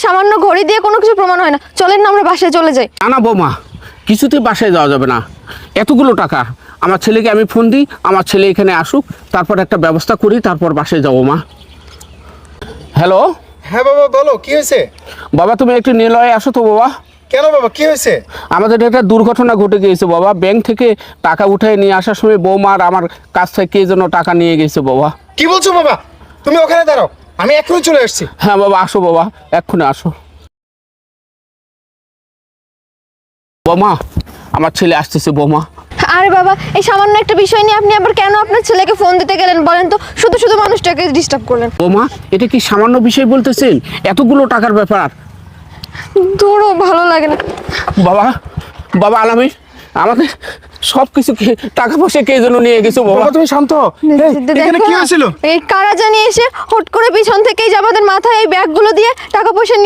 সামান্য ঘড়ি দিয়ে কোনো কিছু প্রমাণ হয় না। চলেন না আমরা বাসায় চলে যাই। না বৌমা, কিছুতেই বাসায় যাওয়া যাবে না। এতগুলো টাকা, আমার ছেলেকে আমি ফোন দিই, আমার ছেলে এখানে আসুক, তারপর একটা ব্যবস্থা করি, তারপর বাসায় যাবো। মা, হ্যালো। হ্যাঁ বাবা, বলো কি হয়েছে? বাবা, তুমি একটু নিলয়ে আসো তো বাবা। কেন বাবা, কি হয়েছে? আমাদের একটা দুর্ঘটনা ঘটে গিয়েছে বাবা। ব্যাংক থেকে টাকা উঠায় নিয়ে আসার সময় বৌমা আর আমার কাছ থেকে কে যেন টাকা নিয়ে গেছে বাবা। কি বলছো বাবা? তুমি ওখানে দাঁড়াও, আমি এখনই চলে আসছি। হ্যাঁ বাবা, আসো বাবা, এক্ষুনি আসো। বৌমা, আমার ছেলে আসতেছে বৌমা। আরে বাবা, এই সামান্য একটা বিষয় নিয়ে আপনি আবার কেন আপনার ছেলেকে ফোন দিতে গেলেন বলেন তো? শুধু শুধু মানুষটাকে ডিস্টার্ব করলেন। বৌমা, এটা কি সামান্য বিষয় বলতেছেন? এতগুলো টাকার ব্যাপার। ধরো, ভালো লাগে না। বাবা, বাবা আলামিন, আমাদের সব কিছু টাকা পয়সা কে যেন নিয়ে গেছো বাবা। বাবা তুমি শান্ত হও। এই, এখানে দেখো কি না, হয়েছিল? এই কারা জানি এসে হুট করে পিছন থেকেই যে আমাদের মাথায় এই ব্যাগগুলো দিয়ে টাকা পয়সা নিয়ে